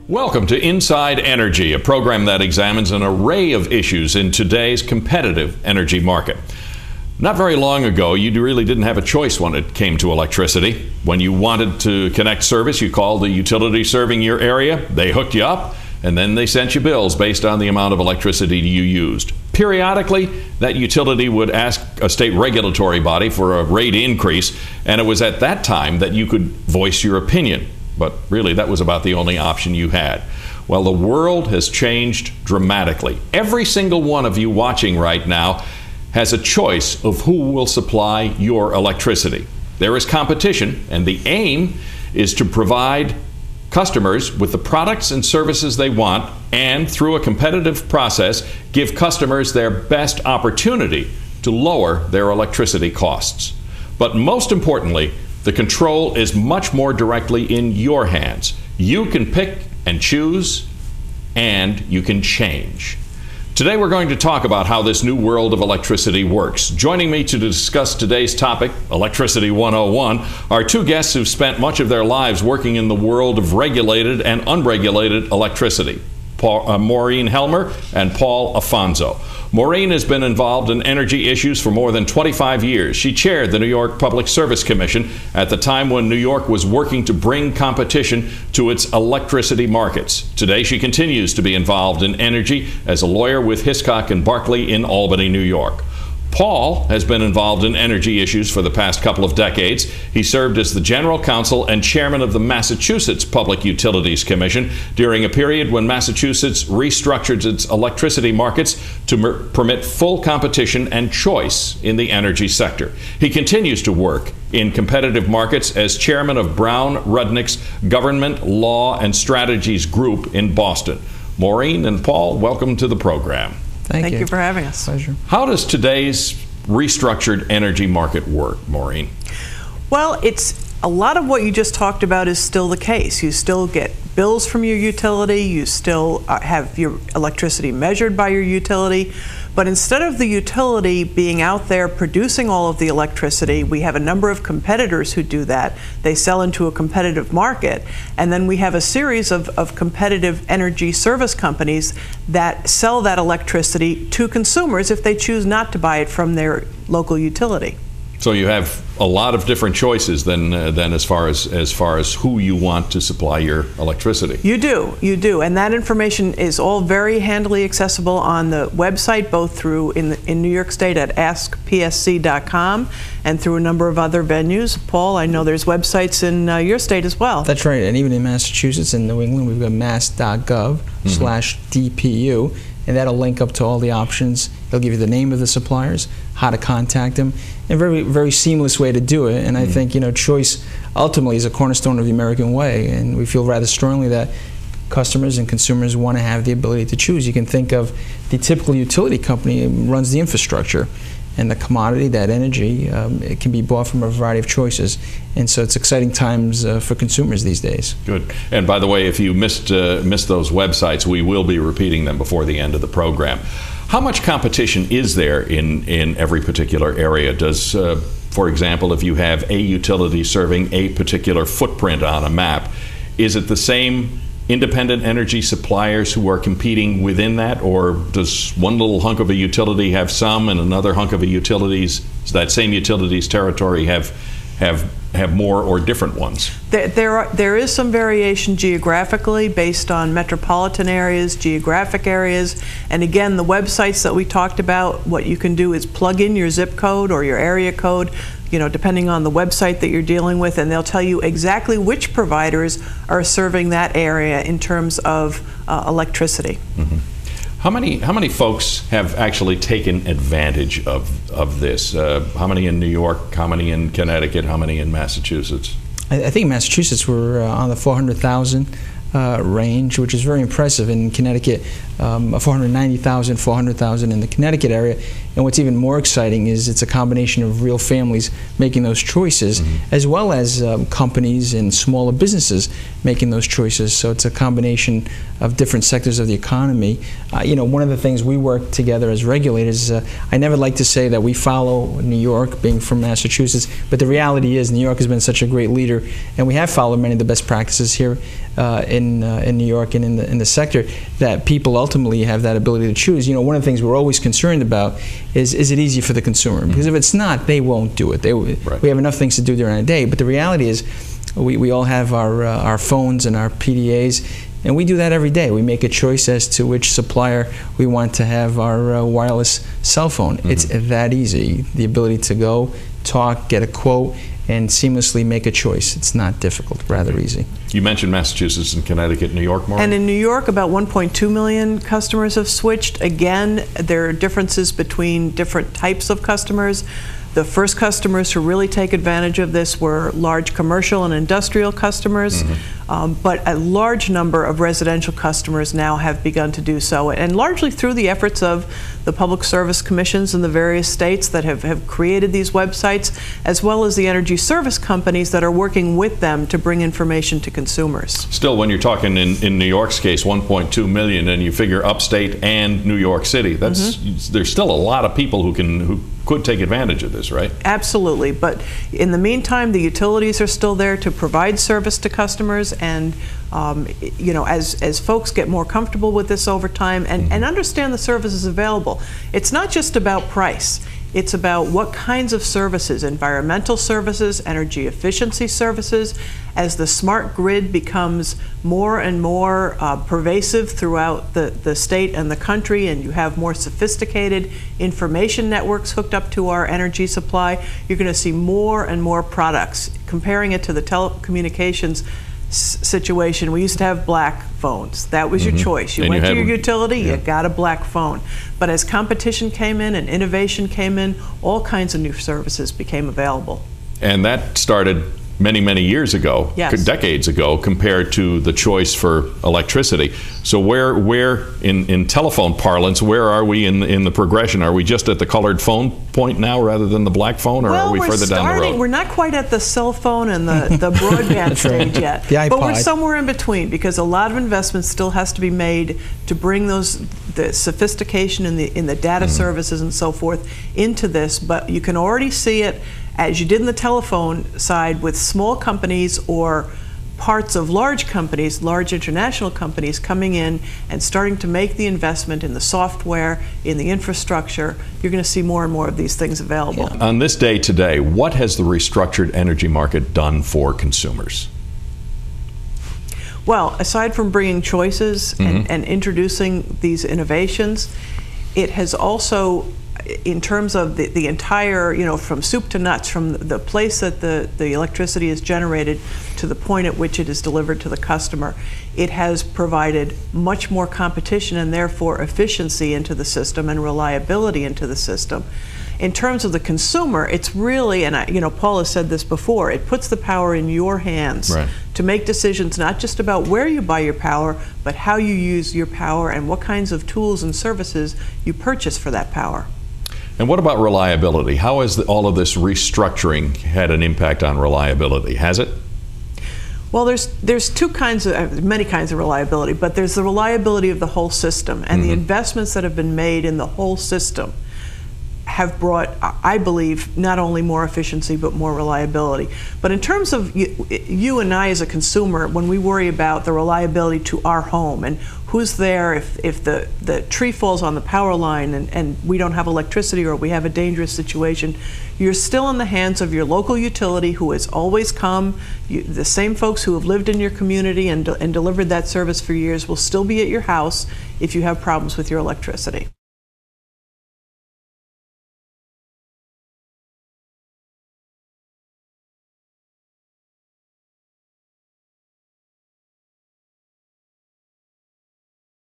Welcome to Inside Energy, a program that examines an array of issues in today's competitive energy market. Not very long ago, you really didn't have a choice when it came to electricity. When you wanted to connect service, you called the utility serving your area, they hooked you up, and then they sent you bills based on the amount of electricity you used. Periodically, that utility would ask a state regulatory body for a rate increase, and it was at that time that you could voice your opinion. But really, that was about the only option you had. Well, the world has changed dramatically. Every single one of you watching right now has a choice of who will supply your electricity. There is competition, and the aim is to provide customers with the products and services they want, and through a competitive process, give customers their best opportunity to lower their electricity costs. But most importantly, the control is much more directly in your hands. You can pick and choose, and you can change. Today we're going to talk about how this new world of electricity works. Joining me to discuss today's topic, Electricity 101, are two guests who've spent much of their lives working in the world of regulated and unregulated electricity. Maureen Helmer and Paul Afonso. Maureen has been involved in energy issues for more than 25 years. She chaired the New York Public Service Commission at the time when New York was working to bring competition to its electricity markets. Today she continues to be involved in energy as a lawyer with Hiscock and Barclay in Albany, New York. Paul has been involved in energy issues for the past couple of decades. He served as the General Counsel and Chairman of the Massachusetts Public Utilities Commission during a period when Massachusetts restructured its electricity markets to permit full competition and choice in the energy sector. He continues to work in competitive markets as Chairman of Brown Rudnick's Government Law and Strategies Group in Boston. Maureen and Paul, welcome to the program. Thank you for having us. Pleasure. How does today's restructured energy market work, Maureen? Well, it's a lot of what you just talked about is still the case. You still get bills from your utility, you still have your electricity measured by your utility, but instead of the utility being out there producing all of the electricity, we have a number of competitors who do that. They sell into a competitive market, and then we have a series of competitive energy service companies that sell that electricity to consumers if they choose not to buy it from their local utility. So you have a lot of different choices then as far as who you want to supply your electricity. You do, and that information is all very handily accessible on the website, both through in New York State at askpsc.com and through a number of other venues. Paul, I know there's websites in your state as well. That's right, and even in Massachusetts and New England, we've got mass.gov/DPU, and that'll link up to all the options. It'll give you the name of the suppliers, how to contact them, and very, very seamless way to do it. And I think, choice ultimately is a cornerstone of the American way, and we feel rather strongly that customers and consumers want to have the ability to choose. You can think of the typical utility company runs the infrastructure, and the commodity, that energy, it can be bought from a variety of choices. And so it's exciting times for consumers these days. Good. And by the way, if you missed those websites, we will be repeating them before the end of the program. How much competition is there in every particular area? Does, for example, if you have a utility serving a particular footprint on a map, is it the same independent energy suppliers who are competing within that, or does one little hunk of a utility have some and another hunk of a that same utility's territory have more or different ones? There is some variation geographically based on metropolitan areas, geographic areas, and again, the websites that we talked about, what you can do is plug in your zip code or your area code, depending on the website that you're dealing with, and they'll tell you exactly which providers are serving that area in terms of electricity. Mm-hmm. How many folks have actually taken advantage of this? How many in New York? How many in Connecticut? How many in Massachusetts? I think in Massachusetts we're on the 400,000 range, which is very impressive. In Connecticut, 490,000, 400,000 in the Connecticut area. And what's even more exciting is it's a combination of real families making those choices, as well as companies and smaller businesses making those choices. So it's a combination of different sectors of the economy. One of the things we work together as regulators, I never like to say that we follow New York, being from Massachusetts, but the reality is New York has been such a great leader, and we have followed many of the best practices here in New York and in the sector, that people ultimately have that ability to choose. One of the things we're always concerned about is it easy for the consumer? Because if it's not, they won't do it. Right. We have enough things to do during the day, but the reality is we all have our phones and our PDAs, and we do that every day. We make a choice as to which supplier we want to have our wireless cell phone. It's that easy. The ability to go, talk, get a quote, and seamlessly make a choice. It's not difficult, rather easy. You mentioned Massachusetts and Connecticut, New York, Maureen? And in New York, about 1.2 million customers have switched. Again, there are differences between different types of customers. The first customers to really take advantage of this were large commercial and industrial customers, but a large number of residential customers now have begun to do so, and largely through the efforts of the public service commissions in the various states that have created these websites, as well as the energy service companies that are working with them to bring information to consumers. Still, when you're talking in New York's case, 1.2 million, and you figure upstate and New York City, there's still a lot of people who could take advantage of this, right? Absolutely, but in the meantime, the utilities are still there to provide service to customers, and as folks get more comfortable with this over time and understand the services available, it's not just about price. It's about what kinds of services, environmental services, energy efficiency services. As the smart grid becomes more and more pervasive throughout the state and the country, and you have more sophisticated information networks hooked up to our energy supply, you're going to see more and more products. Comparing it to the telecommunications situation, we used to have black phones. That was your choice. You went to your utility, you got a black phone. But as competition came in and innovation came in, all kinds of new services became available. And that started many, many years ago, decades ago, compared to the choice for electricity. So where in telephone parlance, where are we in the progression? Are we just at the colored phone point now rather than the black phone, or are we further down the road? We're not quite at the cell phone and the broadband stage yet, but we're somewhere in between, because a lot of investment still has to be made to bring the sophistication in the data services and so forth into this. But you can already see it, as you did in the telephone side, with small companies or parts of large companies, large international companies coming in and starting to make the investment in the software, in the infrastructure. You're going to see more and more of these things available. Yeah. On this day today, what has the restructured energy market done for consumers? Well, aside from bringing choices and introducing these innovations, it has also, in terms of the entire, from soup to nuts, from the place that the electricity is generated to the point at which it is delivered to the customer, it has provided much more competition and therefore efficiency into the system and reliability into the system. In terms of the consumer, it's really, and Paul has said this before, it puts the power in your hands to make decisions not just about where you buy your power, but how you use your power and what kinds of tools and services you purchase for that power. And what about reliability? How has all of this restructuring had an impact on reliability? Has it? Well, there's many kinds of reliability, but there's the reliability of the whole system, and the investments that have been made in the whole system have brought, I believe, not only more efficiency but more reliability. But in terms of you and I as a consumer, when we worry about the reliability to our home and who's there if the tree falls on the power line and we don't have electricity or we have a dangerous situation, you're still in the hands of your local utility, who has always come. The same folks who have lived in your community and delivered that service for years will still be at your house if you have problems with your electricity.